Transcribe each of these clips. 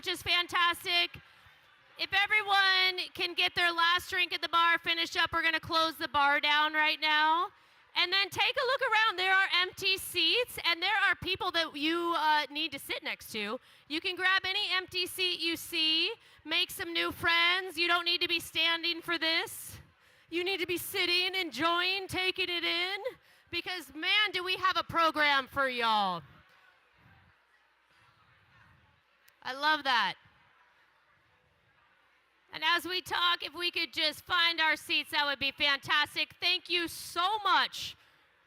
which is fantastic. If everyone can get their last drink at the bar finished up, we're going to close the bar down right now. And then take a look around. There are empty seats, and there are people that you need to sit next to. You can grab any empty seat you see, make some new friends. You don't need to be standing for this. You need to be sitting, enjoying, taking it in, because, man, do we have a program for y'all. I love that. And as we talk, if we could just find our seats, that would be fantastic. Thank you so much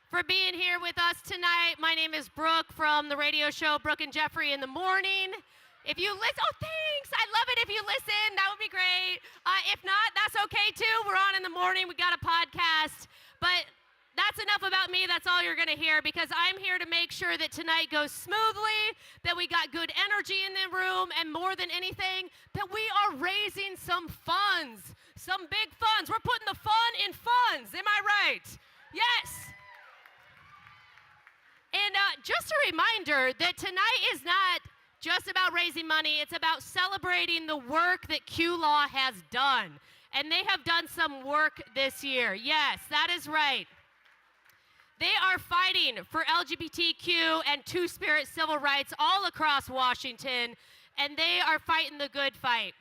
for being here with us tonight. My name is Brooke from the radio show Brooke and Jeffrey in the Morning. If you listen, oh, thanks. I'd love it if you listen. That would be great. If not, that's okay too. We're on in the morning. We got a podcast. But that's enough about me. That's all you're going to hear, because I'm here to make sure that tonight goes smoothly, that we got good energy in the room, and more than anything, that we are raising some funds, some big funds. We're putting the fun in funds. Am I right? Yes. And just a reminder that tonight is not just about raising money. It's about celebrating the work that QLaw has done. And they have done some work this year. Yes, that is right. They are fighting for LGBTQ and Two-Spirit civil rights all across Washington, and they are fighting the good fight.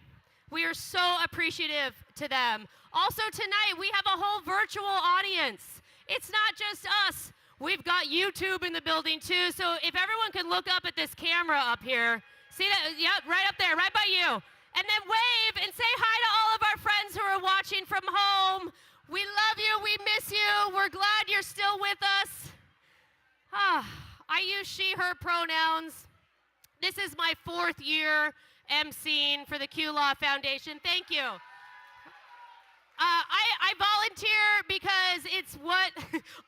We are so appreciative to them. Also tonight, we have a whole virtual audience. It's not just us. We've got YouTube in the building too, so if everyone could look up at this camera up here. See that? Yep, right up there, right by you. And then wave and say hi to all of our friends who are watching from home. We love you, we miss you, we're glad you're still with us. I use she, her pronouns. This is my 4th year emceeing for the QLaw Foundation. Thank you. I volunteer because it's what,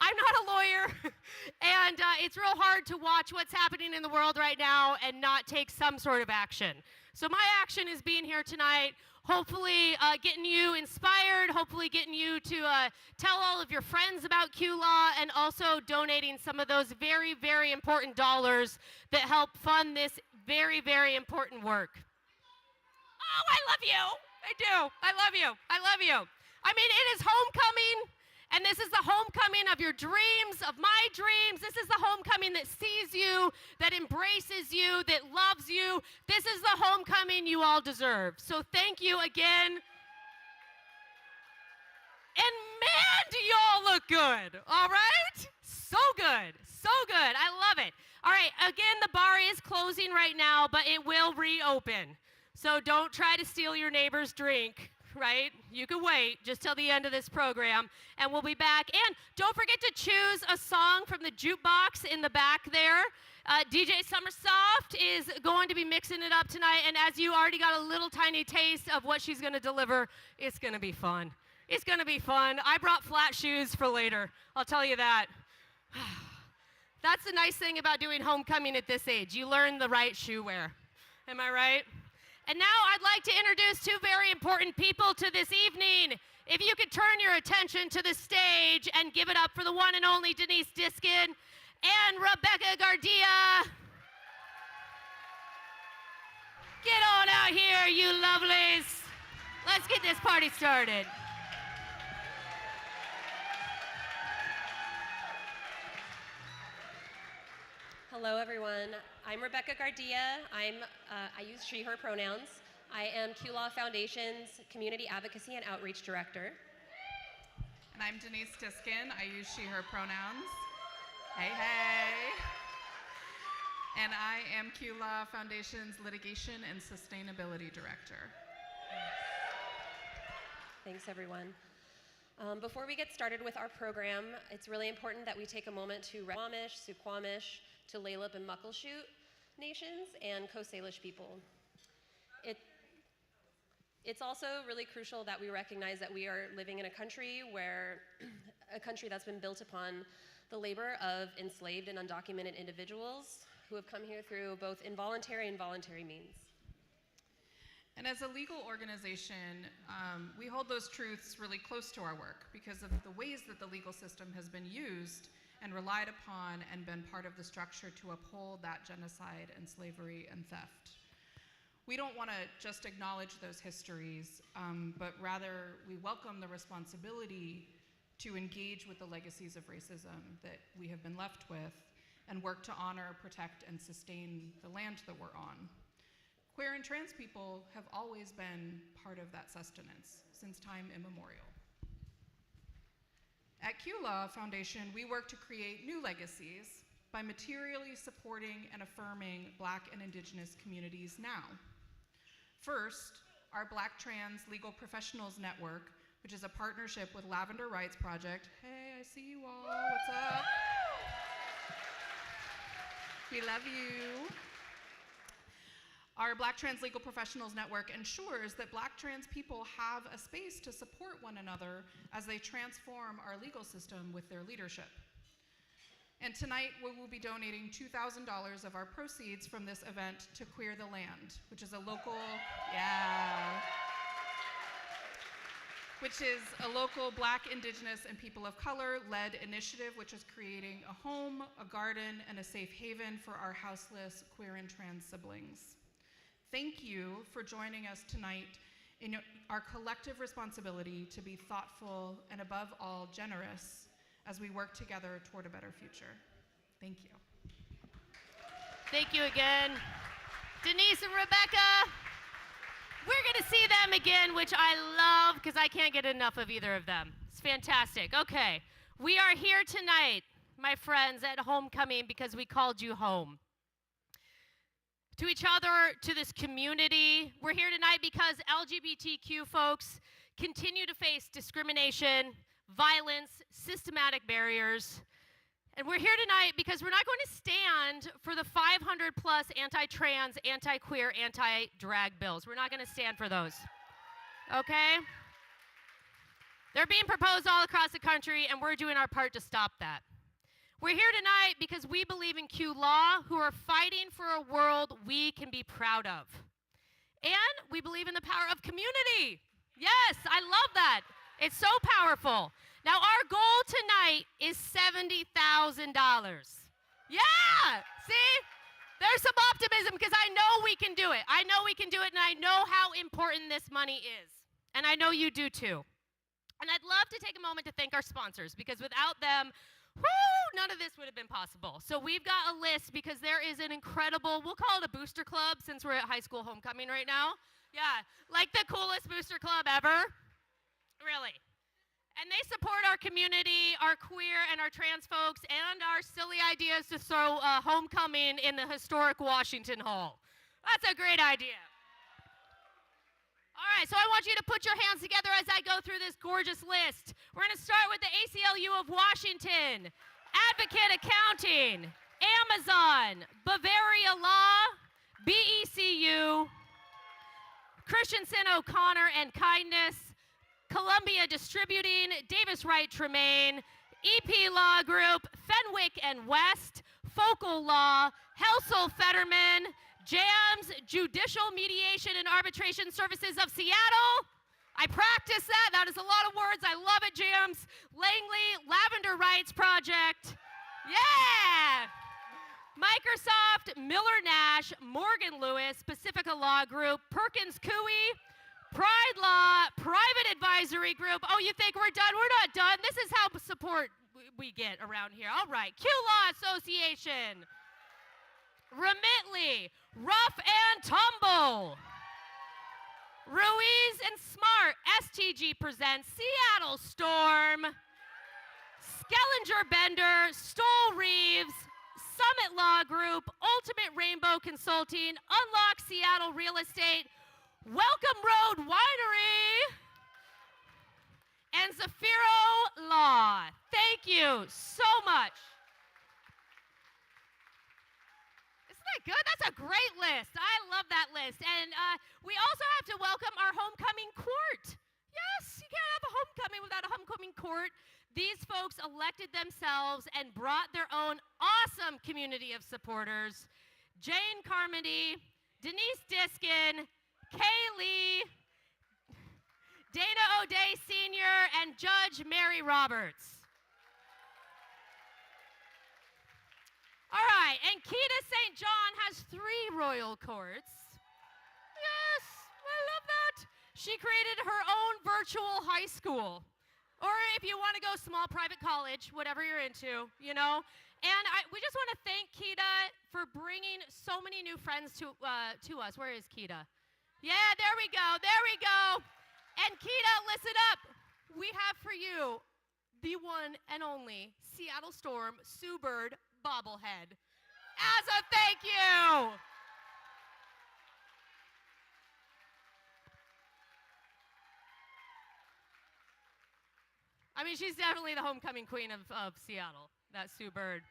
I'm not a lawyer, and it's real hard to watch what's happening in the world right now and not take some sort of action. So my action is being here tonight, hopefully getting you inspired, hopefully getting you to tell all of your friends about QLaw, and also donating some of those very, very important dollars that help fund this very, very important work. Oh, I love you. I do. I love you. I love you. I mean, it is homecoming, and this is the homecoming of your dreams, of my dreams. This is the homecoming that sees you, that embraces you, that loves you. This is the homecoming you all deserve. So thank you again. good, all right? So good, so good. I love it. All right, again, the bar is closing right now, but it will reopen. So don't try to steal your neighbor's drink, right? You can wait just till the end of this program, and we'll be back. And don't forget to choose a song from the jukebox in the back there. DJ Summersoft is going to be mixing it up tonight, and as you already got a little tiny taste of what she's going to deliver, it's going to be fun. It's going to be fun. I brought flat shoes for later. I'll tell you that. That's the nice thing about doing homecoming at this age. You learn the right shoe wear. Am I right? And now I'd like to introduce two very important people to this evening. If you could turn your attention to the stage and give it up for the one and only Denise Diskin and Rebecca Gardia. Get on out here, you lovelies. Let's get this party started. Hello, everyone. I'm Rebecca Gardia. I use she, her pronouns. I am QLaw Foundation's Community Advocacy and Outreach Director. And I'm Denise Diskin. I use she, her pronouns. Hey, hey. And I am QLaw Foundation's Litigation and Sustainability Director. Thanks, everyone. Before we get started with our program, it's really important that we take a moment to Squamish, Suquamish, Tulalip, and Muckleshoot nations and Coast Salish people. It's also really crucial that we recognize that we are living in a country that's been built upon the labor of enslaved and undocumented individuals who have come here through both involuntary and voluntary means. And as a legal organization, we hold those truths really close to our work because of the ways that the legal system has been used and relied upon and been part of the structure to uphold that genocide and slavery and theft. We don't want to just acknowledge those histories, but rather we welcome the responsibility to engage with the legacies of racism that we have been left with and work to honor, protect, and sustain the land that we're on. Queer and trans people have always been part of that sustenance since time immemorial. At QLaw Foundation, we work to create new legacies by materially supporting and affirming Black and Indigenous communities now. First, our Black Trans Legal Professionals Network, which is a partnership with Lavender Rights Project. Hey, I see you all, what's up? We love you. Our Black Trans Legal Professionals Network ensures that Black trans people have a space to support one another as they transform our legal system with their leadership. And tonight, we will be donating $2,000 of our proceeds from this event to Queer the Land, which is a local Black, Indigenous, and people of color-led initiative, which is creating a home, a garden, and a safe haven for our houseless queer and trans siblings. Thank you for joining us tonight in our collective responsibility to be thoughtful and above all generous as we work together toward a better future. Thank you. Thank you again. Denise and Rebecca, we're gonna see them again, which I love because I can't get enough of either of them. It's fantastic. Okay, we are here tonight, my friends, at homecoming because we called you home. To each other, to this community. We're here tonight because LGBTQ folks continue to face discrimination, violence, systematic barriers. And we're here tonight because we're not going to stand for the 500 plus anti-trans, anti-queer, anti-drag bills. We're not going to stand for those. Okay? They're being proposed all across the country, and we're doing our part to stop that. We're here tonight because we believe in QLaw, who are fighting for a world we can be proud of. And we believe in the power of community. Yes, I love that. It's so powerful. Now, our goal tonight is $70,000. Yeah, see? There's some optimism because I know we can do it. I know we can do it, and I know how important this money is. And I know you do too. And I'd love to take a moment to thank our sponsors because without them, none of this would have been possible. So we've got a list because there is an incredible, we'll call it a booster club since we're at high school homecoming right now. Yeah, like the coolest booster club ever. Really. And they support our community, our queer and our trans folks, and our silly ideas to throw homecoming in the historic Washington Hall. That's a great idea. All right, so I want you to put your hands together as I go through this gorgeous list. We're going to start with the ACLU of Washington, Advocate Accounting, Amazon, Bavaria Law, BECU, Christensen O'Connor and Kindness, Columbia Distributing, Davis Wright Tremaine, EP Law Group, Fenwick and West, Focal Law, Helsel Fetterman, JAMS, Judicial Mediation and Arbitration Services of Seattle. I practiced that. That is a lot of words. I love it, JAMS. Langley, Lavender Rights Project. Yeah! Microsoft, Miller Nash, Morgan Lewis, Pacifica Law Group, Perkins Coie, Pride Law, Private Advisory Group. Oh, you think we're done? We're not done. This is how support we get around here. All right. QLaw Association, Remitly, Rough and Tumble, Ruiz and Smart, STG Presents, Seattle Storm, Skellinger Bender, Stoll Reeves, Summit Law Group, Ultimate Rainbow Consulting, Unlock Seattle Real Estate, Welcome Road Winery, and Zafiro Law. Thank you so much. Isn't that good? That's a great list. I love that list. And we also have to welcome our homecoming court. Yes, you can't have a homecoming without a homecoming court. These folks elected themselves and brought their own awesome community of supporters. Jane Carmody, Denise Diskin, Kaylee, Dana O'Day Sr., and Judge Mary Roberts. All right, and Kita St. John has 3 royal courts. Yes, I love that. She created her own virtual high school. Or if you want to go small private college, whatever you're into, you know. And we just want to thank Kita for bringing so many new friends to us. Where is Kita? Yeah, there we go. There we go. And Kita, listen up. We have for you the one and only Seattle Storm Sue Bird bobblehead as a thank you. I mean, she's definitely the homecoming queen of Seattle, that Sue Bird.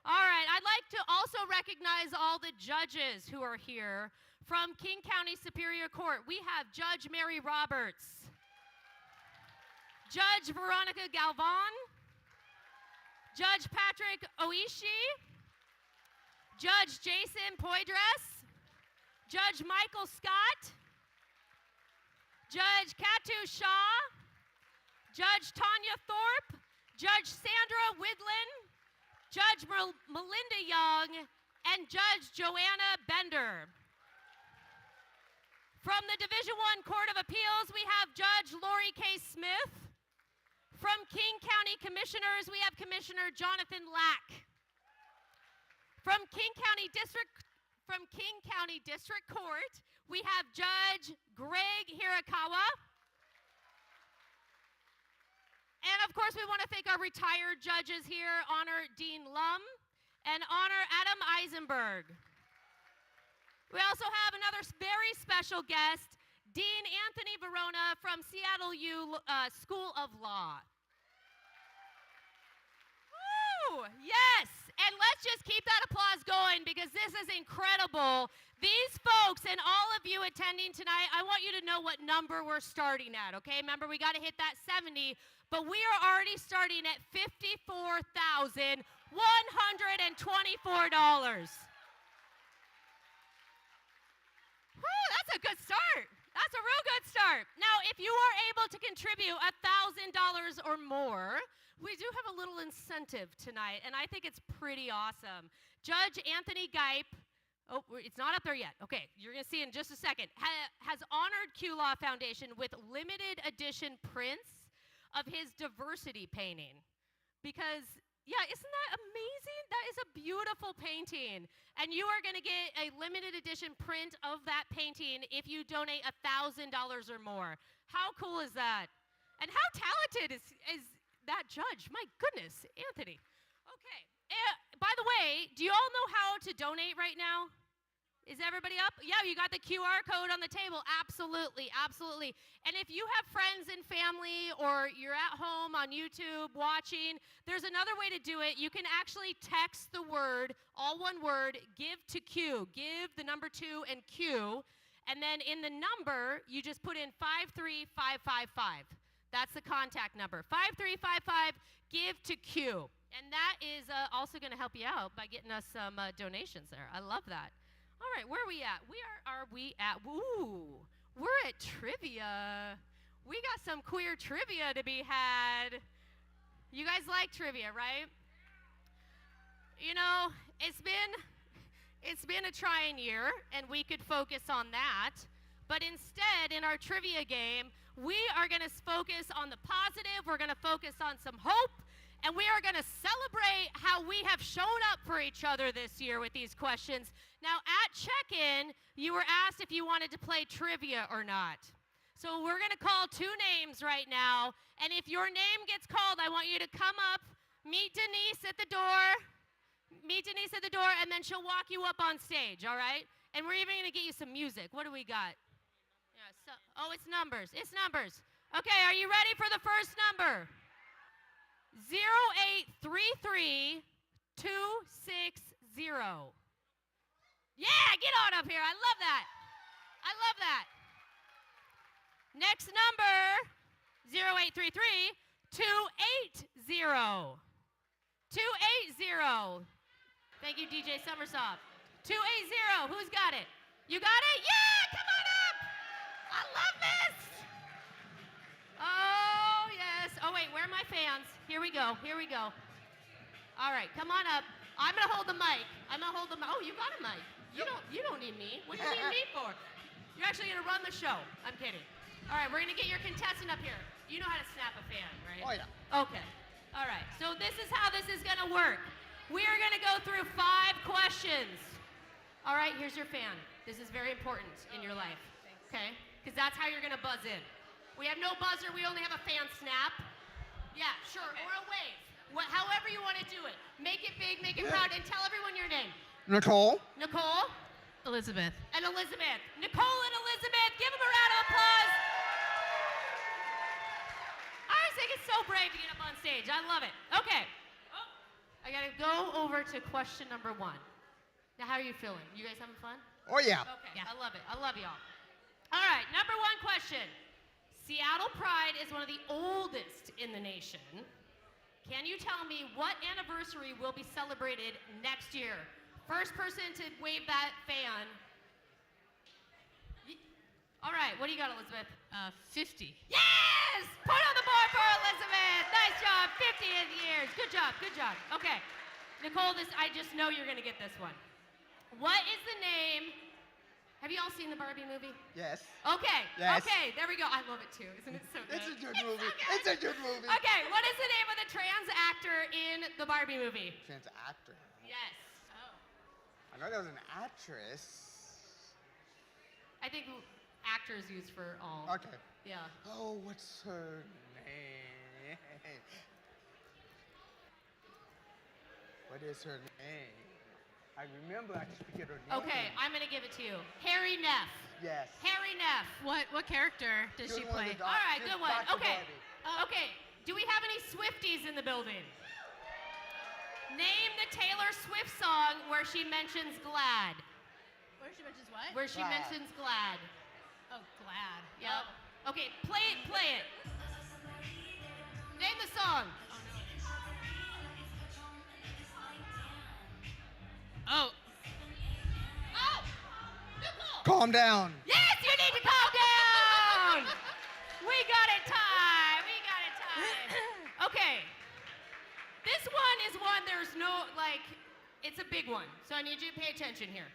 All right, I'd like to also recognize all the judges who are here from King County Superior Court. We have Judge Mary Roberts, Judge Veronica Galvan, Judge Patrick Oishi, Judge Jason Poydras, Judge Michael Scott, Judge Katu Shaw, Judge Tanya Thorpe, Judge Sandra Widlin, Judge Melinda Young, and Judge Joanna Bender. From the Division I Court of Appeals, we have Judge Lori K. Smith. From King County Commissioners, we have Commissioner Jonathan Lack. From King County District Court, we have Judge Greg Hirakawa. And of course, we want to thank our retired judges here, Honor Dean Lum and Honor Adam Eisenberg. We also have another very special guest, Dean Anthony Verona from Seattle U School of Law. Woo! Yes! And let's just keep that applause going because this is incredible. These folks and all of you attending tonight, I want you to know what number we're starting at, okay? Remember, we got to hit that 70, but we are already starting at $54,124. Whew, that's a good start. That's a real good start. Now, if you are able to contribute $1,000 or more, we do have a little incentive tonight, and I think it's pretty awesome. Judge Anthony Gipe, oh, it's not up there yet. Okay, you're going to see in just a second, has honored QLaw Foundation with limited edition prints of his diversity painting. Because, yeah, isn't that amazing? That is a beautiful painting. And you are going to get a limited edition print of that painting if you donate $1,000 or more. How cool is that? And how talented is that judge? My goodness, Anthony. Okay. By the way, do you all know how to donate right now? Is everybody up? Yeah, you got the QR code on the table. Absolutely, absolutely. And if you have friends and family or you're at home on YouTube watching, there's another way to do it. You can actually text the word, all one word, give to Q. Give the number 2 and Q. And then in the number, you just put in 53555. That's the contact number. 5355, give to Q. And that is also going to help you out by getting us some donations there. I love that. All right, where are we at? We're at trivia. We got some queer trivia to be had. You guys like trivia, right? You know, it's been a trying year, and we could focus on that. But instead, in our trivia game, we are going to focus on the positive. We're going to focus on some hope. And we are going to celebrate how we have shown up for each other this year with these questions. Now, at check-in, you were asked if you wanted to play trivia or not. So we're going to call 2 names right now. And if your name gets called, I want you to come up, meet Denise at the door. And then she'll walk you up on stage, all right? And we're even going to get you some music. What do we got? Yeah, it's numbers. It's numbers. Okay, are you ready for the first number? 0833260. Yeah, get on up here. I love that. I love that. Next number, 0833280. 280. Thank you, DJ Summersoft. 280. Who's got it? You got it? Yeah, come on up. I love this. Oh, yes. Oh, wait, where are my fans? Here we go. All right, come on up. I'm going to hold the mic. Oh, you got a mic. You don't need me. What do you need me for? You're actually going to run the show. I'm kidding. All right, we're going to get your contestant up here. You know how to snap a fan, right? Oh, yeah. Okay. All right, so this is how this is going to work. We are going to go through 5 questions. All right, here's your fan. This is very important in your life, okay? Because that's how you're going to buzz in. We have no buzzer. We only have a fan snap. Yeah, sure, or a wave. However you want to do it. Make it big, make it proud, and tell everyone your name. Nicole. Elizabeth. And Elizabeth. Nicole and Elizabeth, give them a round of applause. I always think it's so brave to get up on stage. I love it. Okay. I got to go over to question number 1. Now, how are you feeling? You guys having fun? Oh, yeah. Okay, yeah. I love it. I love y'all. All right, number 1 question. Seattle Pride is one of the oldest in the nation. Can you tell me what anniversary will be celebrated next year? First person to wave that fan. All right, what do you got, Elizabeth? 50. Yes! Point on the board for Elizabeth. Nice job, 50 years. Good job, good job. Okay, Nicole, I just know you're gonna get this one. What is the name? Have you all seen the Barbie movie? Yes. Okay, Yes. okay, there we go. I love it too. Isn't it so good? It's a good movie. So good. It's a good movie. Okay, what is the name of the trans actor in the Barbie movie? Trans actor. Yes. I know there was an actress. I think actors used for all. Okay. Yeah. Oh, what's her name? What is her name? I remember, I just forget her name. Okay, I'm gonna give it to you. Harry Neff. Yes. Harry Neff. What character does she play? All right, good one. Dr. Okay. Barbie. Okay. Do we have any Swifties in the building? Name the Taylor Swift song where she mentions glad. Where she mentions what? Where she Glad. mentions glad. Oh, glad. Yep. Okay, play it. Name the song. Oh. Oh! Nicole! Calm down. Yes, you need to calm down! We got it tied. Okay. This one is one there's no, it's a big one. So I need you to pay attention here.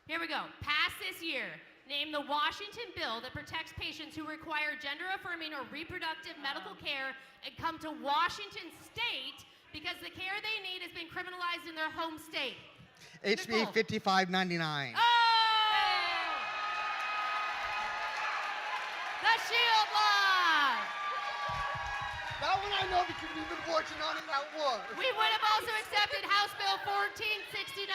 Here we go. Pass this year. Name the Washington bill that protects patients who require gender-affirming or reproductive medical care and come to Washington State because the care they need has been criminalized in their home state. HB 5599. Oh! The Shield Law! don't I know because we've been working on it, I was. We would have also accepted House Bill 1469.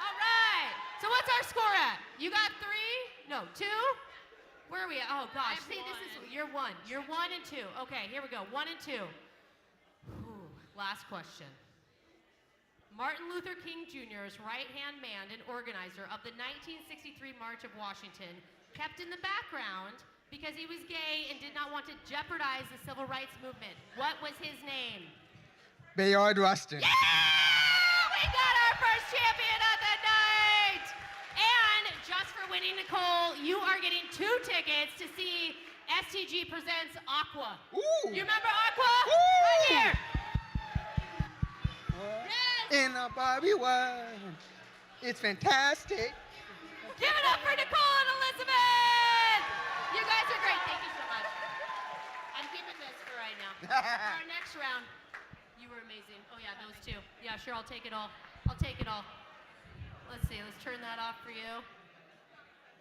All right. So what's our score at? You got 3? No, 2? Where are we at? Oh gosh. See, this is you're 1. You're 1 and 2. Okay, here we go. 1 and 2. Whew. Last question. Martin Luther King Jr.'s right-hand man and organizer of the 1963 March of Washington kept in the background because he was gay and did not want to jeopardize the civil rights movement. What was his name? Bayard Rustin. Yeah! We got our first champion of the night! And just for winning, Nicole, you are getting 2 tickets to see STG Presents Aqua. Ooh. You remember Aqua? Ooh. Right here. Yes! In a Barbie world. It's fantastic. Give it up for Nicole and Elizabeth! You guys are great. Thank you so much. I'm keeping this for right now. For our next round, you were amazing. Oh, yeah, those 2. Yeah, sure, I'll take it all. I'll take it all. Let's see. Let's turn that off for you.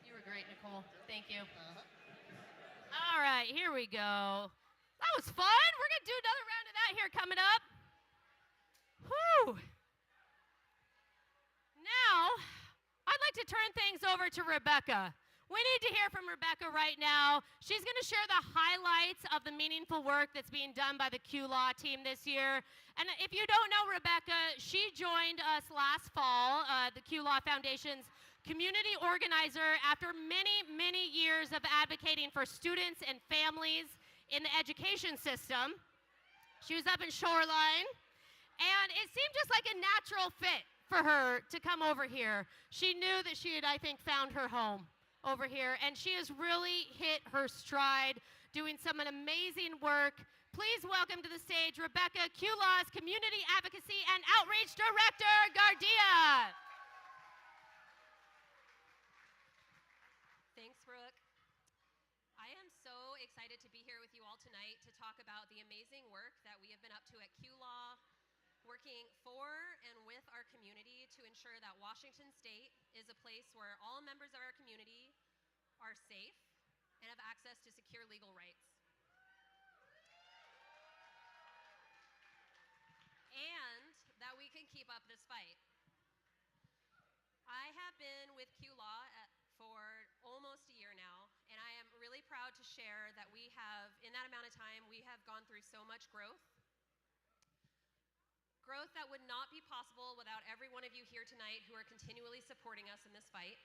You were great, Nicole. Thank you. All right, here we go. That was fun. We're going to do another round of that here coming up. Whew. Now, I'd like to turn things over to Rebecca. We need to hear from Rebecca right now. She's going to share the highlights of the meaningful work that's being done by the QLaw team this year. And if you don't know Rebecca, she joined us last fall, the QLaw Foundation's community organizer, after many, many years of advocating for students and families in the education system. She was up in Shoreline, and it seemed just like a natural fit for her to come over here. She knew that she had, I think, found her home over here, and she has really hit her stride, doing some amazing work. Please welcome to the stage Rebecca, QLaw's Community Advocacy and Outreach Director, Gardia. Thanks, Brooke. I am so excited to be here with you all tonight to talk about the amazing work that we have been up to at QLaw, working for and with our community to ensure that Washington State is a place where all members of our community are safe and have access to secure legal rights. And that we can keep up this fight. I have been with QLaw for almost a year now, and I am really proud to share that we have, in that amount of time, we have gone through so much growth. Growth that would not be possible without every one of you here tonight who are continually supporting us in this fight.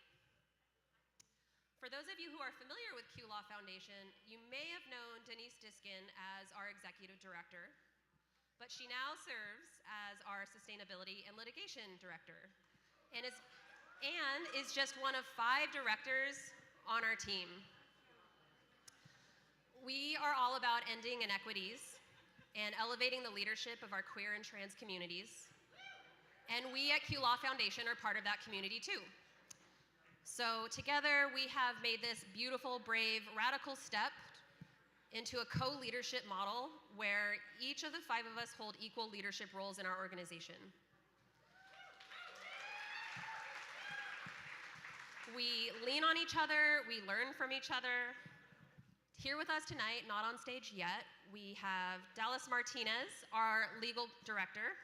For those of you who are familiar with QLaw Foundation, you may have known Denise Diskin as our executive director, but she now serves as our sustainability and litigation director, and is just one of 5 directors on our team. We are all about ending inequities and elevating the leadership of our queer and trans communities. And we at QLaw Foundation are part of that community too. So together we have made this beautiful, brave, radical step into a co-leadership model where each of the 5 of us hold equal leadership roles in our organization. We lean on each other, we learn from each other. Here with us tonight, not on stage yet, we have Dallas Martinez, our legal director.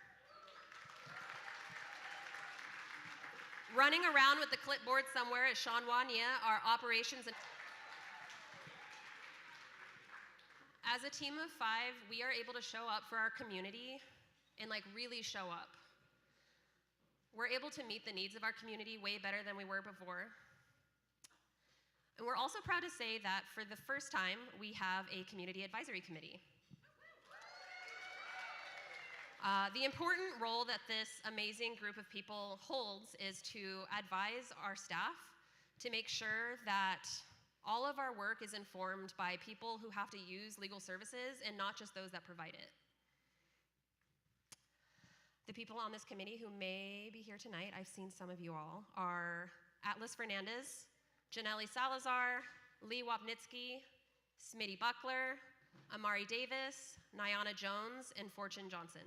Running around with the clipboard somewhere is Sean Wanya, our operations and... As a team of 5, we are able to show up for our community and really show up. We're able to meet the needs of our community way better than we were before. And we're also proud to say that for the first time, we have a community advisory committee. The important role that this amazing group of people holds is to advise our staff to make sure that all of our work is informed by people who have to use legal services and not just those that provide it. The people on this committee who may be here tonight, I've seen some of you all, are Atlas Fernandez, Janelle Salazar, Lee Wapnitsky, Smitty Buckler, Amari Davis, Nyana Jones, and Fortune Johnson.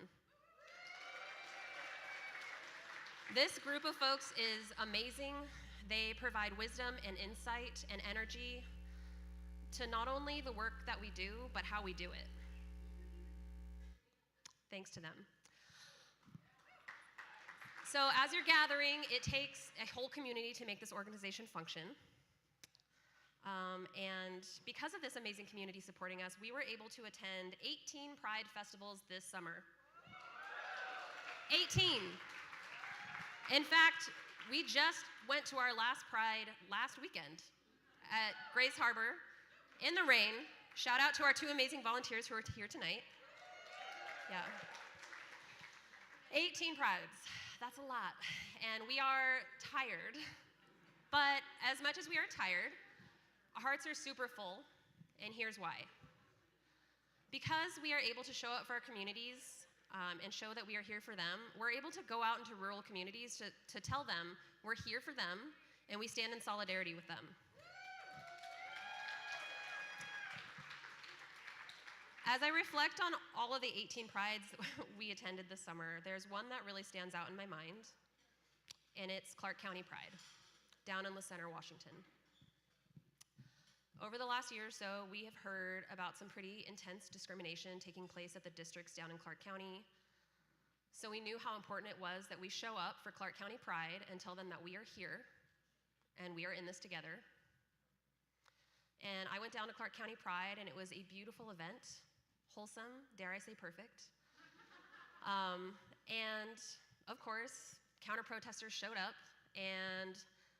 This group of folks is amazing. They provide wisdom and insight and energy to not only the work that we do, but how we do it. Thanks to them. So as you're gathering, it takes a whole community to make this organization function. And because of this amazing community supporting us, we were able to attend 18 Pride festivals this summer. 18. In fact, we just went to our last Pride last weekend at Grays Harbor in the rain. Shout out to our 2 amazing volunteers who are here tonight. Yeah. 18 Prides. That's a lot. And we are tired. But as much as we are tired, our hearts are super full, and here's why. Because we are able to show up for our communities and show that we are here for them, we're able to go out into rural communities to tell them we're here for them and we stand in solidarity with them. As I reflect on all of the 18 Prides we attended this summer, there's one that really stands out in my mind, and it's Clark County Pride, down in La Center, Washington. Over the last year or so, we have heard about some pretty intense discrimination taking place at the districts down in Clark County. So we knew how important it was that we show up for Clark County Pride and tell them that we are here, and we are in this together. And I went down to Clark County Pride, and it was a beautiful event. Wholesome, dare I say perfect. And of course, counter-protesters showed up, and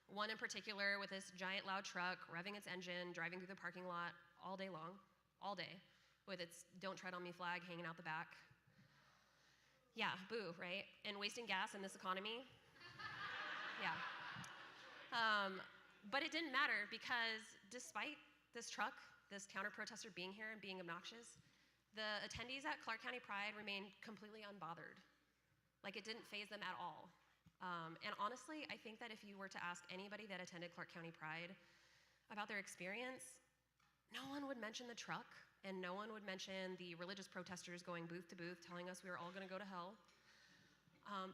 one in particular with this giant loud truck revving its engine, driving through the parking lot all day long, all day, with its "Don't Tread on Me" flag hanging out the back. Yeah, boo, right? And wasting gas in this economy. Yeah. But it didn't matter because despite this truck, this counter-protester being here and being obnoxious, the attendees at Clark County Pride remained completely unbothered. Like, it didn't faze them at all. And honestly, I think that if you were to ask anybody that attended Clark County Pride about their experience, no one would mention the truck, and no one would mention the religious protesters going booth to booth telling us we were all gonna go to hell.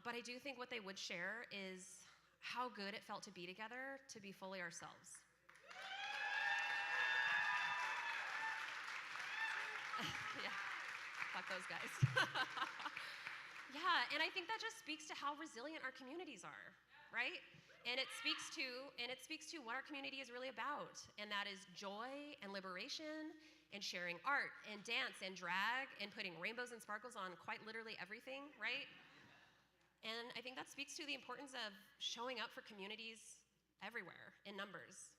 But I do think what they would share is how good it felt to be together, to be fully ourselves. Yeah, fuck those guys. Yeah, and I think that just speaks to how resilient our communities are, right? And it speaks to what our community is really about, and that is joy and liberation and sharing art and dance and drag and putting rainbows and sparkles on quite literally everything, right? And I think that speaks to the importance of showing up for communities everywhere in numbers.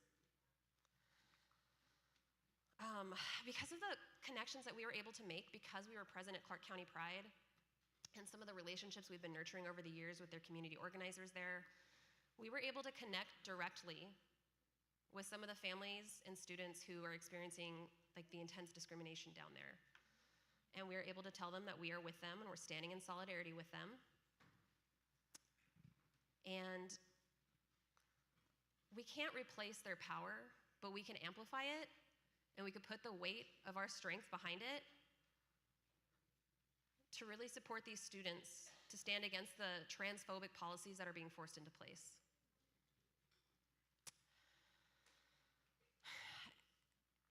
Because of the connections that we were able to make because we were present at Clark County Pride and some of the relationships we've been nurturing over the years with their community organizers there, we were able to connect directly with some of the families and students who are experiencing like the intense discrimination down there. And we were able to tell them that we are with them and we're standing in solidarity with them. And we can't replace their power, but we can amplify it. And we could put the weight of our strength behind it to really support these students to stand against the transphobic policies that are being forced into place.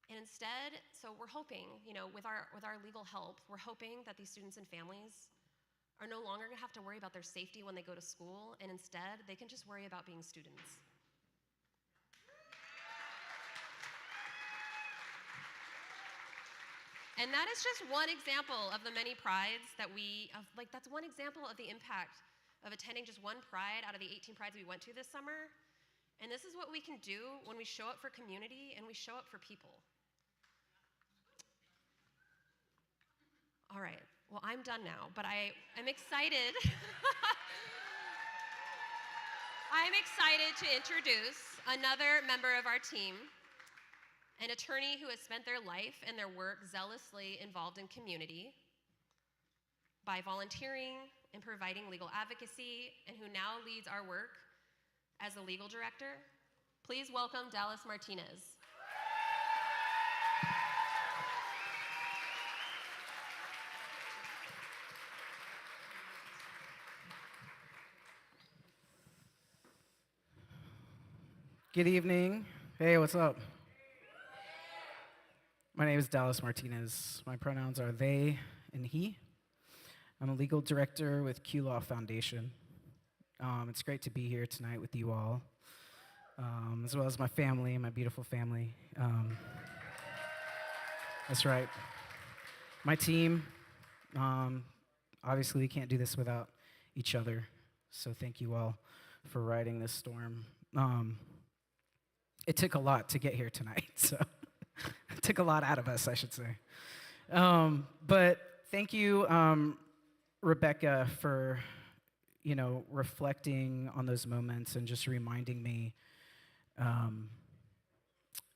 And instead, so we're hoping, with our legal help, we're hoping that these students and families are no longer gonna have to worry about their safety when they go to school, and instead, they can just worry about being students. And that is just one example of the many prides that that's one example of the impact of attending just one pride out of the 18 prides we went to this summer. And this is what we can do when we show up for community and we show up for people. All right, well, I'm done now, but I am excited. I'm excited to introduce another member of our team, an attorney who has spent their life and their work zealously involved in community by volunteering and providing legal advocacy, and who now leads our work as a legal director. Please welcome Dallas Martinez. Good evening. Hey, what's up? My name is Dallas Martinez. My pronouns are they and he. I'm a legal director with QLaw Foundation. It's great to be here tonight with you all, as well as my family, my beautiful family. That's right. My team, obviously we can't do this without each other, so thank you all for riding this storm. It took a lot to get here tonight, so it took a lot out of us, I should say. But thank you, Rebecca, for reflecting on those moments and just reminding me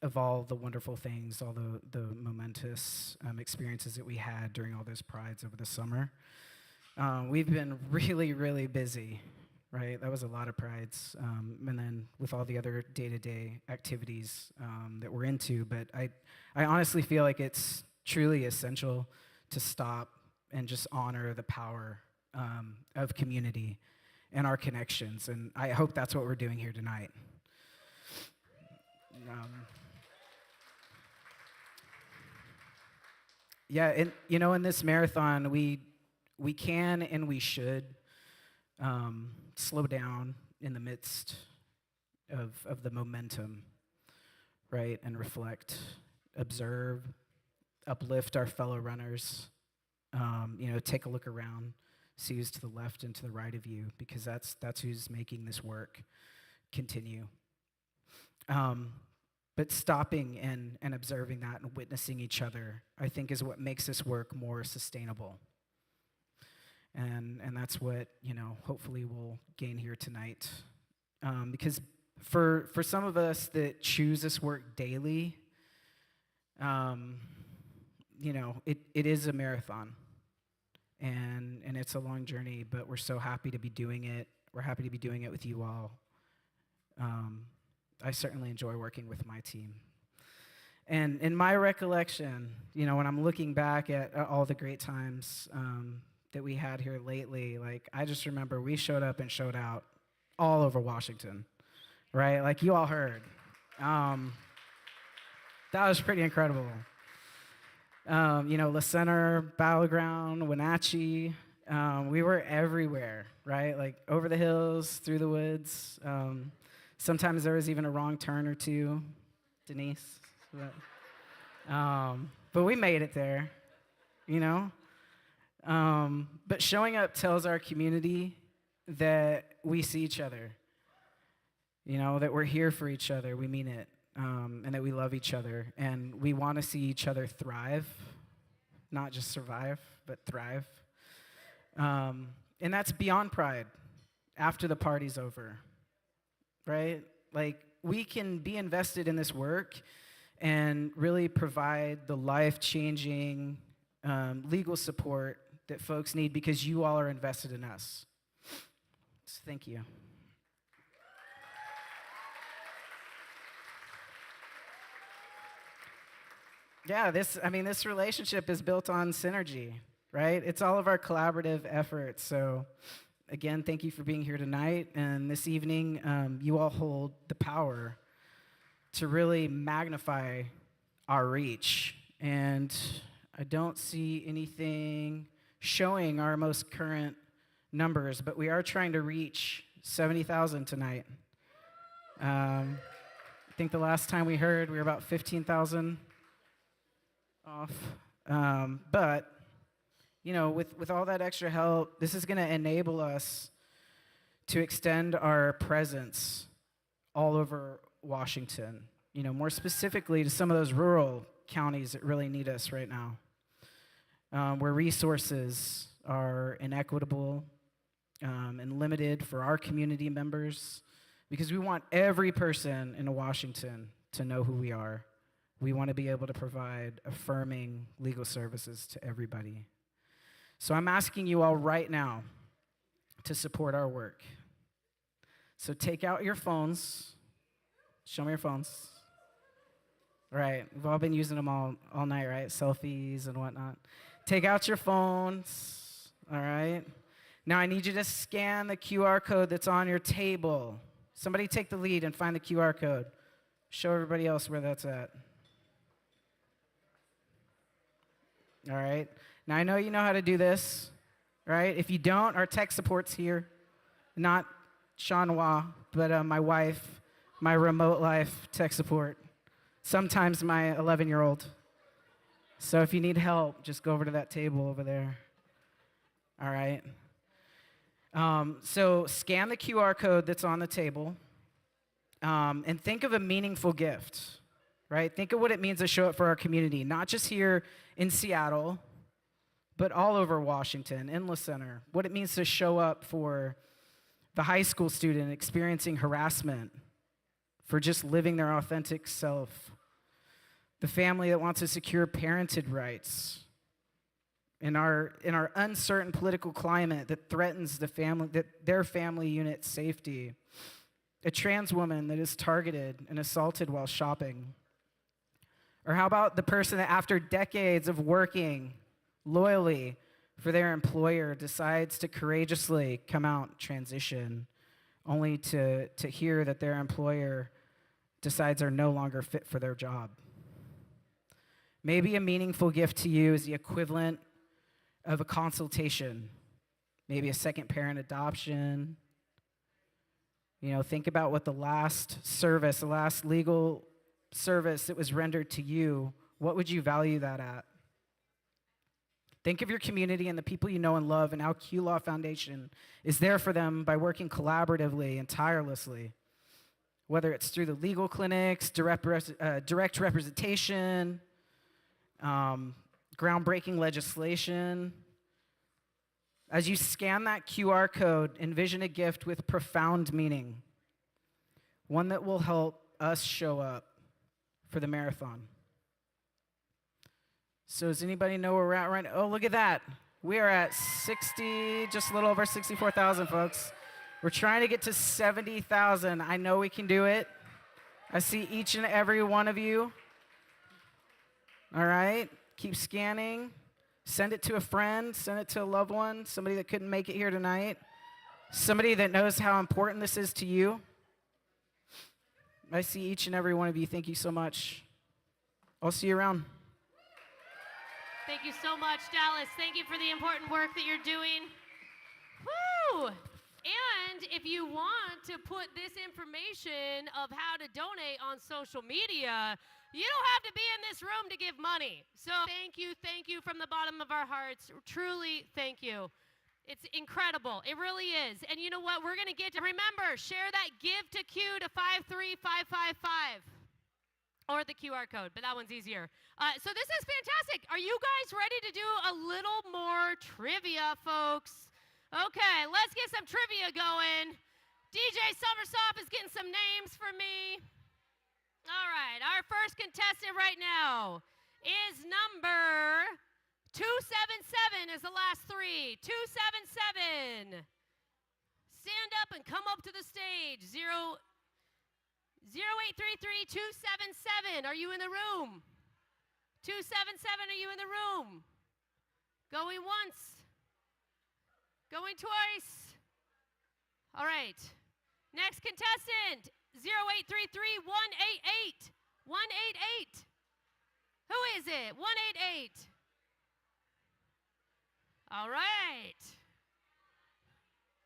of all the wonderful things, all the momentous experiences that we had during all those prides over the summer. We've been really, really busy, right? That was a lot of prides, and then with all the other day-to-day activities that we're into. But I honestly feel like it's truly essential to stop and just honor the power of community and our connections, and I hope that's what we're doing here tonight. Yeah, and in this marathon, we can and we should slow down in the midst of the momentum, right? And reflect, observe, uplift our fellow runners. Take a look around, see who's to the left and to the right of you, because that's who's making this work continue. But stopping and observing that and witnessing each other, I think, is what makes this work more sustainable. And that's what, hopefully we'll gain here tonight. Because for some of us that choose this work daily, it is a marathon. And it's a long journey, but we're so happy to be doing it. We're happy to be doing it with you all. I certainly enjoy working with my team. And in my recollection, when I'm looking back at all the great times that we had here lately, I just remember we showed up and showed out all over Washington, right? Like you all heard. That was pretty incredible. La Center, Battleground, Wenatchee, we were everywhere, right? Like over the hills, through the woods. Sometimes there was even a wrong turn or two, Denise. But we made it there, But showing up tells our community that we see each other, that we're here for each other, we mean it, and that we love each other, and we want to see each other thrive, not just survive, but thrive. And that's beyond pride, after the party's over. Right? We can be invested in this work and really provide the life-changing legal support that folks need because you all are invested in us. So thank you. Yeah, this relationship is built on synergy, right? It's all of our collaborative efforts, so again, thank you for being here tonight. And this evening, you all hold the power to really magnify our reach. And I don't see anything showing our most current numbers, but we are trying to reach 70,000 tonight. I think the last time we heard, we were about 15,000 off. But with all that extra help, this is going to enable us to extend our presence all over Washington, more specifically to some of those rural counties that really need us right now, where resources are inequitable and limited for our community members, because we want every person in Washington to know who we are. We want to be able to provide affirming legal services to everybody. So I'm asking you all right now to support our work. So take out your phones. Show me your phones. All right, we've all been using them all night, right? Selfies and whatnot. Take out your phones, all right? Now I need you to scan the QR code that's on your table. Somebody take the lead and find the QR code. Show everybody else where that's at. All right. Now, I know you know how to do this. right? If you don't, our tech support's here. Not Shanwa, but my wife, my remote life tech support. Sometimes my 11-year-old. So if you need help, just go over to that table over there. All right. So scan the QR code that's on the table, and think of a meaningful gift, right? Think of what it means to show up for our community, not just here in Seattle, but all over Washington, Inlet Center. What it means to show up for the high school student experiencing harassment, for just living their authentic self, the family that wants to secure parented rights, in our uncertain political climate that threatens their family unit's safety, a trans woman that is targeted and assaulted while shopping. Or how about the person that after decades of working loyally for their employer decides to courageously come out transition, only to hear that their employer decides they're no longer fit for their job. Maybe a meaningful gift to you is the equivalent of a consultation, maybe a second parent adoption. Think about what the last legal service that was rendered to you, what would you value that at? Think of your community and the people you know and love, and how QLaw Foundation is there for them by working collaboratively and tirelessly, whether it's through the legal clinics, direct representation, groundbreaking legislation. As you scan that QR code, envision a gift with profound meaning, one that will help us show up for the marathon. So does anybody know where we're at right now? Oh, look at that. We are at 60, just a little over 64,000, folks. We're trying to get to 70,000. I know we can do it. I see each and every one of you. All right, keep scanning. Send it to a friend, send it to a loved one, somebody that couldn't make it here tonight, somebody that knows how important this is to you. I see each and every one of you. Thank you so much. I'll see you around. Thank you so much, Dallas. Thank you for the important work that you're doing. Woo! And if you want to put this information of how to donate on social media, you don't have to be in this room to give money. So thank you from the bottom of our hearts. Truly, thank you. It's incredible. It really is. And you know what? We're going to get to, remember, share that Give to Q to 53555. Or the QR code, but that one's easier. So this is fantastic. Are you guys ready to do a little more trivia, folks? Okay, let's get some trivia going. DJ Summersoft is getting some names for me. All right, our first contestant right now is number 277 is the last three. 277. Stand up and come up to the stage. 0833-277. Are you in the room? 277, are you in the room? Going once. Going twice. All right. Next contestant, 0833-188. 188. Who is it? 188. All right.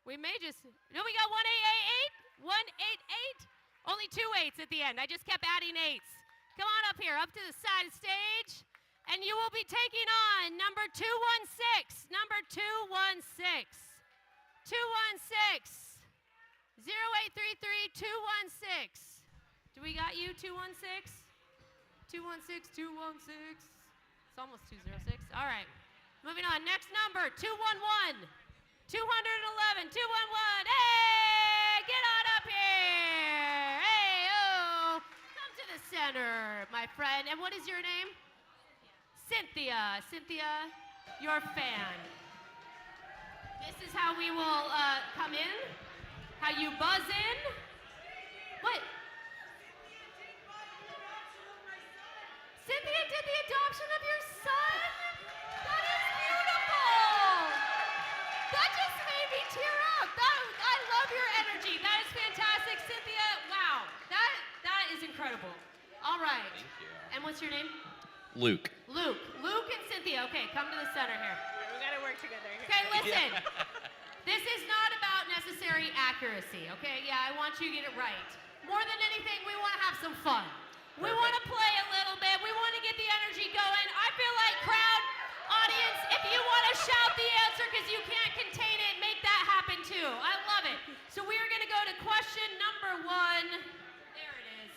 We may just, no, we got 1888? 188? Only 2 8s at the end. I just kept adding 8s. Come on up here, up to the side of the stage. And you will be taking on number 216. Number 216. 216. 0833-216. Do we got you, 216? 216, 216. It's almost 206. All right. Moving on. Next number, 211. 211. 211. Hey, get on up here. Hey, oh. Come to the center, my friend. And what is your name? Cynthia. Cynthia, your fan. This is how we will come in. How you buzz in. What? Cynthia did the adoption of your son? That is beautiful. That just made me tear up. I love your energy. That is fantastic, Cynthia. Wow, that is incredible. All right. Thank you. And what's your name? Luke. Luke. Luke and Cynthia. Okay, come to the center here. We gotta work together here. Okay, listen. This is not about necessary accuracy, okay? Yeah, I want you to get it right. More than anything, we want to have some fun. We want to play a little bit. We want to get the energy going. I feel like crowd, audience, if you want to shout the answer because you can't contain it, make that happen too. I love it. So we are going to go to question number 1. There it is.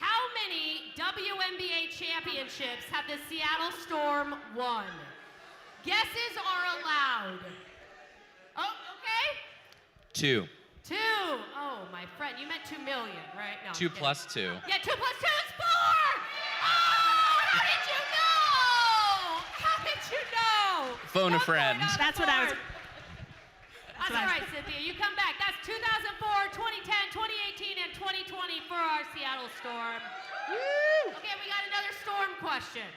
How many WNBA championships have the Seattle Storm won? Guesses are allowed. Oh, okay. 2. 2. Oh, my friend, you meant 2 million, right? No, 2 I'm kidding. plus 2. Yeah, 2 plus 2 is 4! Oh, how did you know? How did you know? Phone a friend. That's what I was. That's all right, Cynthia. You come back. That's 2004, 2010, 2018, and 2020 for our Seattle Storm. Woo! Okay, we got another Storm question.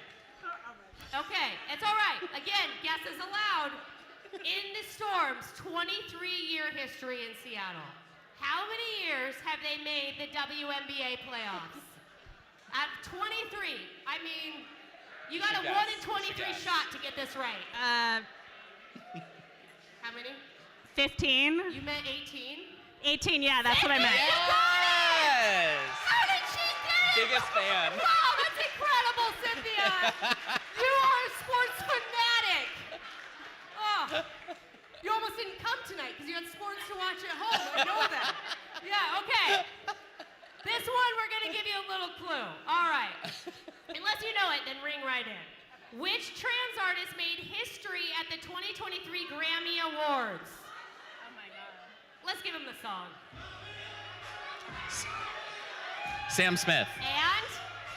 Okay, it's all right. Again, guesses allowed. In the Storm's 23-year history in Seattle, how many years have they made the WNBA playoffs? At 23. I mean, you got a 1 in 23 shot to get this right. How many? 15. You meant 18? 18, yeah, that's what I meant. You got it! Yes! How did she get it? Biggest fan. Wow, that's incredible, Cynthia. You are a sports fanatic. Oh, you almost didn't come tonight because you had sports to watch at home. I know that. Yeah, okay. This one, we're going to give you a little clue. All right. Unless you know it, then ring right in. Which trans artist made history at the 2023 Grammy Awards? Oh my God. Let's give him the song. Sam Smith. And?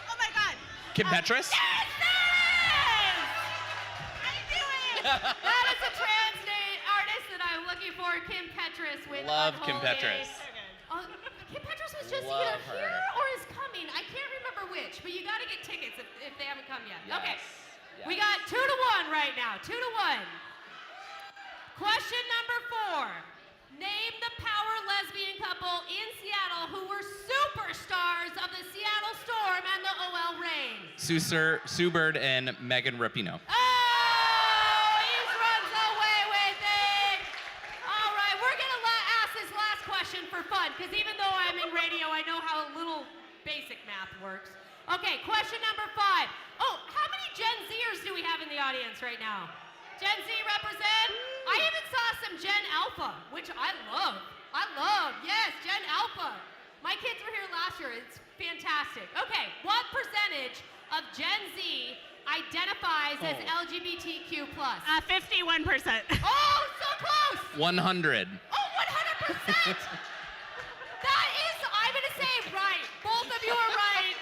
Oh my God. Kim Petras. Yes, it is! I knew it. That is a trans artist that I'm looking for, Kim Petras with Love Kim Unholy. Petras. Oh, Kim Petras was just Love either her. here or is coming. I can't remember which, but you got to get tickets if they haven't come yet. Yes. Okay. Yes. We got 2 to 1 right now. 2 to 1. Question number 4. Name the power lesbian couple in Seattle who were superstars of the Seattle Storm and the OL Reign. Sue Bird and Megan Rapinoe. Oh, he's runs away with it. All right, we're going to ask this last question for fun, because even though I'm in radio, I know how a little basic math works. Okay, question number 5. Oh, how many Gen Zers do we have in the audience right now? Gen Z represent? I even saw some Gen Alpha, which I love. Yes, Gen Alpha. My kids were here last year. It's fantastic. Okay, what percentage of Gen Z identifies as LGBTQ+? 51%. Oh, so close! 100. Oh, 100%! That is, I'm going to say right. Both of you are right.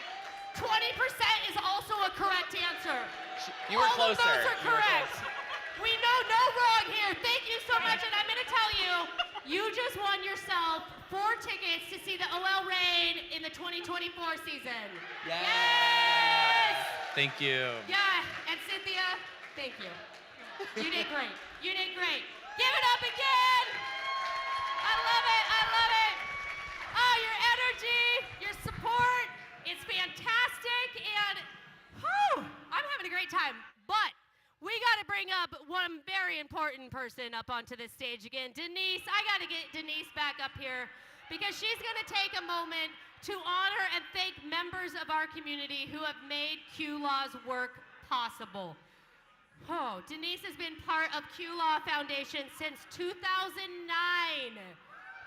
20% is also a correct answer. You were All closer. of those are You were correct. closer. We know no wrong here. Thank you so much. And I'm going to tell you, you just won yourself 4 tickets to see the OL Reign in the 2024 season. Yes! Thank you. Yeah, and Cynthia, thank you. You did great. You did great. Give it up again. I love it. I love it. Oh, your energy, your support, it's fantastic. And whew, I'm having a great time. But we got to bring up one very important person up onto this stage again. Denise, I got to get Denise back up here because she's going to take a moment to honor and thank members of our community who have made QLaw's work possible. Oh, Denise has been part of QLaw Foundation since 2009.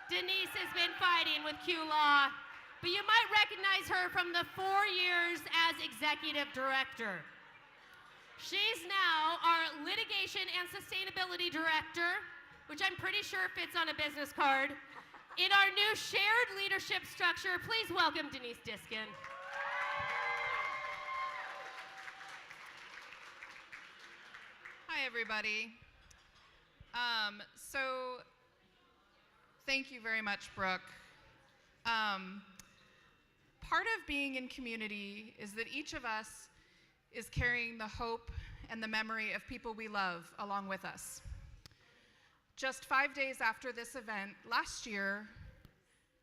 Denise has been fighting with QLaw, but you might recognize her from the 4 years as executive director. She's now our litigation and sustainability director, which I'm pretty sure fits on a business card. In our new shared leadership structure, please welcome Denise Diskin. Hi, everybody. So thank you very much, Brooke. Part of being in community is that each of us is carrying the hope and the memory of people we love along with us. Just 5 days after this event, last year,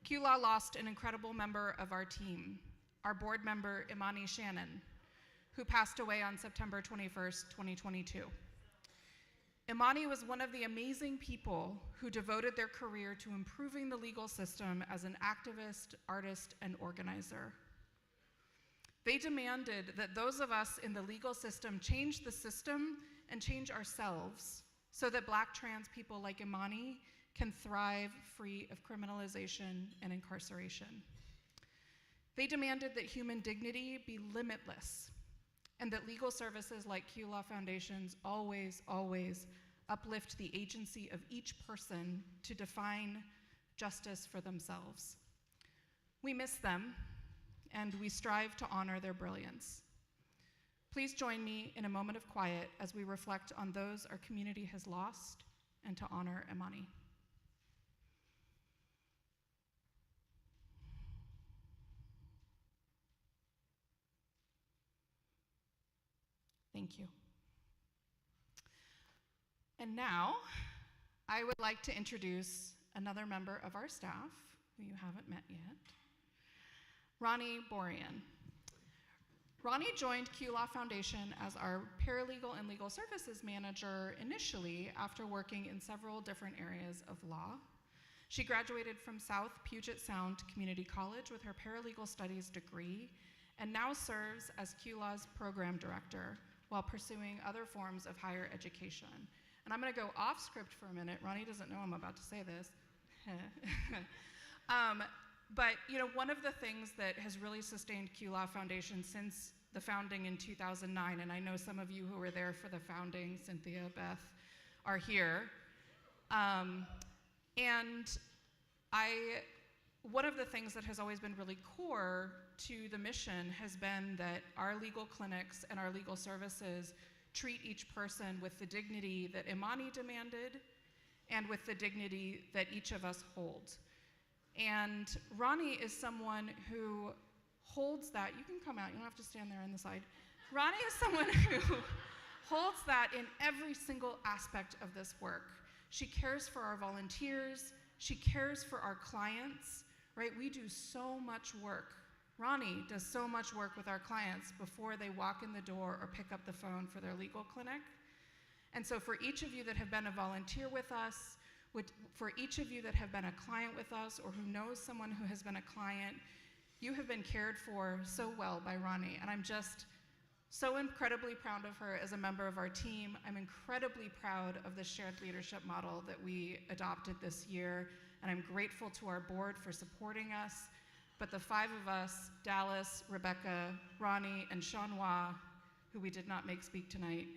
QLaw lost an incredible member of our team, our board member, Imani Shannon, who passed away on September 21st, 2022. Imani was one of the amazing people who devoted their career to improving the legal system as an activist, artist, and organizer. They demanded that those of us in the legal system change the system and change ourselves so that Black trans people like Imani can thrive free of criminalization and incarceration. They demanded that human dignity be limitless and that legal services like QLaw foundations always, always uplift the agency of each person to define justice for themselves. We miss them, and we strive to honor their brilliance. Please join me in a moment of quiet as we reflect on those our community has lost and to honor Imani. Thank you. And now, I would like to introduce another member of our staff, who you haven't met yet, Ronnie Borian. Ronnie joined QLaw Foundation as our paralegal and legal services manager initially after working in several different areas of law. She graduated from South Puget Sound Community College with her paralegal studies degree and now serves as QLaw's program director while pursuing other forms of higher education. And I'm gonna go off script for a minute. Ronnie doesn't know I'm about to say this. But one of the things that has really sustained QLaw Foundation since the founding in 2009, and I know some of you who were there for the founding, Cynthia, Beth, are here. One of the things that has always been really core to the mission has been that our legal clinics and our legal services treat each person with the dignity that Imani demanded and with the dignity that each of us hold. And Ronnie is someone who holds that. You can come out, you don't have to stand there on the side. Ronnie is someone who holds that in every single aspect of this work. She cares for our volunteers, she cares for our clients, right? We do so much work. Ronnie does so much work with our clients before they walk in the door or pick up the phone for their legal clinic. And so for each of you that have been a volunteer with us, for each of you that have been a client with us or who knows someone who has been a client, you have been cared for so well by Ronnie. And I'm just so incredibly proud of her as a member of our team. I'm incredibly proud of the shared leadership model that we adopted this year. And I'm grateful to our board for supporting us. But the 5 of us, Dallas, Rebecca, Ronnie, and Shanwa, who we did not make speak tonight,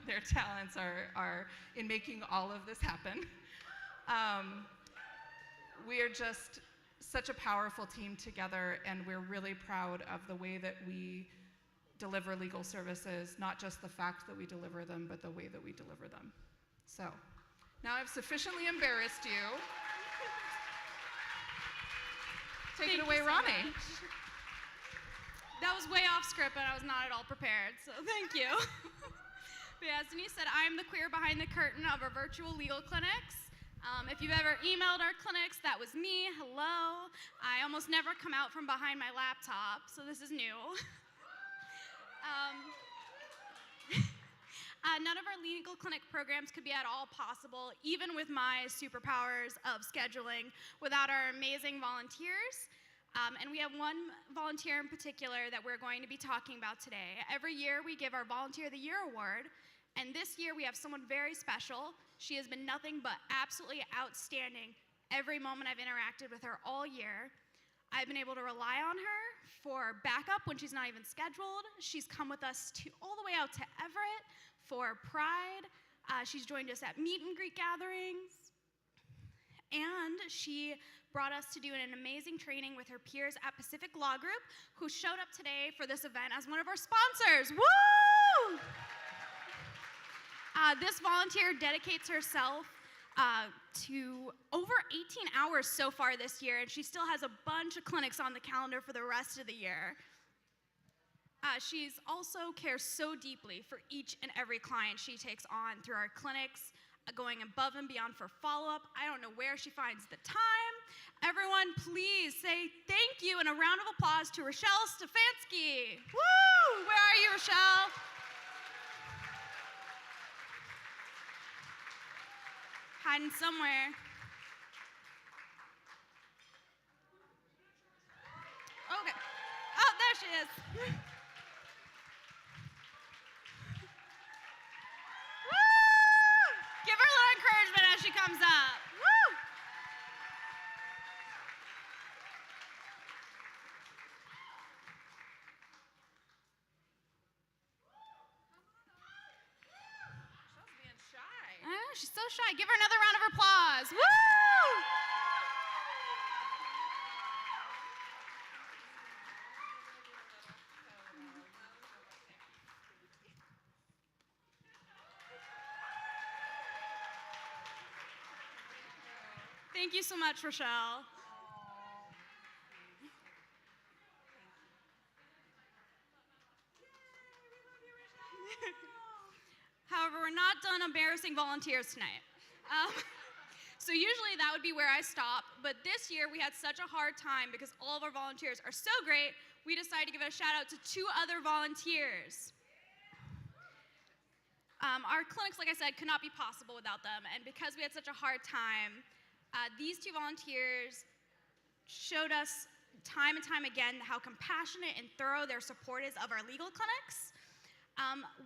their talents are in making all of this happen. We are just such a powerful team together, and we're really proud of the way that we deliver legal services, not just the fact that we deliver them, but the way that we deliver them. So, now I've sufficiently embarrassed you. Take it away, Ronnie. That was way off script, but I was not at all prepared, so thank you. But yeah, as Denise said, I'm the queer behind the curtain of our virtual legal clinics. If you've ever emailed our clinics, that was me, hello. I almost never come out from behind my laptop, so this is new. None of our legal clinic programs could be at all possible, even with my superpowers of scheduling, without our amazing volunteers. And we have one volunteer in particular that we're going to be talking about today. Every year we give our Volunteer of the Year award, and this year we have someone very special. She has been nothing but absolutely outstanding every moment I've interacted with her all year. I've been able to rely on her for backup when she's not even scheduled. She's come with us all the way out to Everett for Pride. She's joined us at meet and greet gatherings. And she brought us to do an amazing training with her peers at Pacific Law Group, who showed up today for this event as one of our sponsors. Woo! This volunteer dedicates herself to over 18 hours so far this year, and she still has a bunch of clinics on the calendar for the rest of the year. She's also cares so deeply for each and every client she takes on through our clinics, going above and beyond for follow-up. I don't know where she finds the time. Everyone, please say thank you and a round of applause to Rochelle Stefanski. Woo! Where are you, Rochelle? hiding somewhere. Okay. Oh, there she is. Woo! Give her a little encouragement as she comes up. Woo! Being shy. Oh, she's so shy. Give her another round of applause. Woo! Thank you so much, Rochelle. However, we're not done embarrassing volunteers tonight. So usually that would be where I stop, but this year we had such a hard time because all of our volunteers are so great, we decided to give a shout out to 2 other volunteers. Our clinics, like I said, could not be possible without them, and because we had such a hard time, these 2 volunteers showed us time and time again how compassionate and thorough their support is of our legal clinics.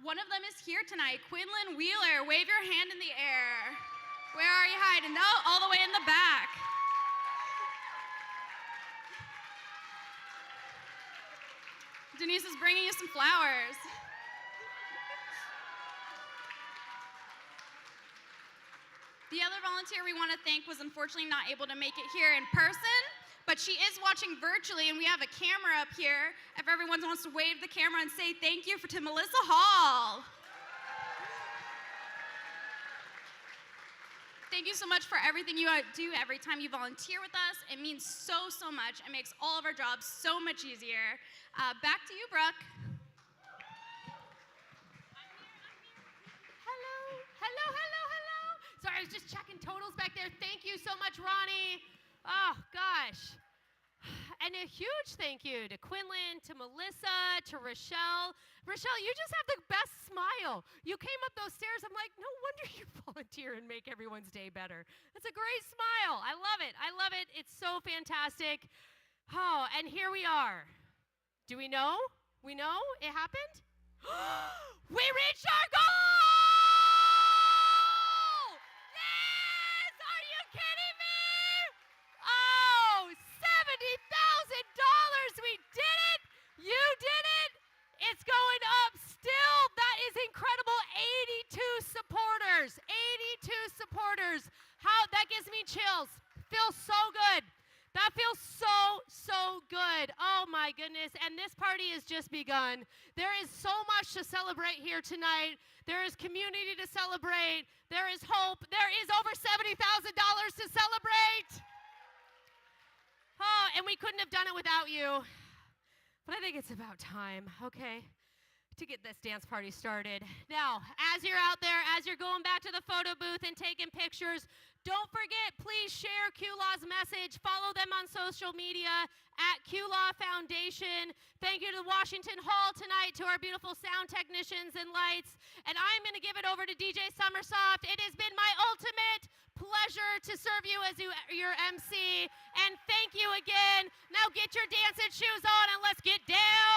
One of them is here tonight, Quinlan Wheeler. Wave your hand in the air. Where are you hiding? No, all the way in the back. Denise is bringing you some flowers. The other volunteer we want to thank was unfortunately not able to make it here in person, but she is watching virtually, and we have a camera up here. If everyone wants to wave the camera and say thank you to Melissa Hall. Thank you so much for everything you do every time you volunteer with us. It means so, so much. It makes all of our jobs so much easier. Back to you, Brooke. Hello, hello, hello, hello. Sorry, I was just checking totals back there. Thank you so much, Ronnie. Oh, gosh. And a huge thank you to Quinlan, to Melissa, to Rochelle. Rochelle, you just have the best smile. You came up those stairs. I'm like, no wonder you volunteer and make everyone's day better. That's a great smile. I love it. I love it. It's so fantastic. Oh, and here we are. Do we know? We know it happened? We reached our goal! Yes! Are you kidding me? Oh, $70,000! We did it! You did it! It's going up still. That is incredible. 82 supporters. 82 supporters. How that gives me chills. Feels so good. That feels so good. Oh my goodness. And this party has just begun. There is so much to celebrate here tonight. There is community to celebrate. There is hope. There is over $70,000 to celebrate. Oh, and we couldn't have done it without you. But I think it's about time, okay, to get this dance party started. Now, as you're out there, as you're going back to the photo booth and taking pictures, don't forget, please share QLaw's message. Follow them on social media at QLaw Foundation. Thank you to Washington Hall tonight, to our beautiful sound technicians and lights. And I'm going to give it over to DJ Summersoft. It has been my ultimate pleasure to serve you as your MC. And thank you again. Now get your dancing shoes on and let's get down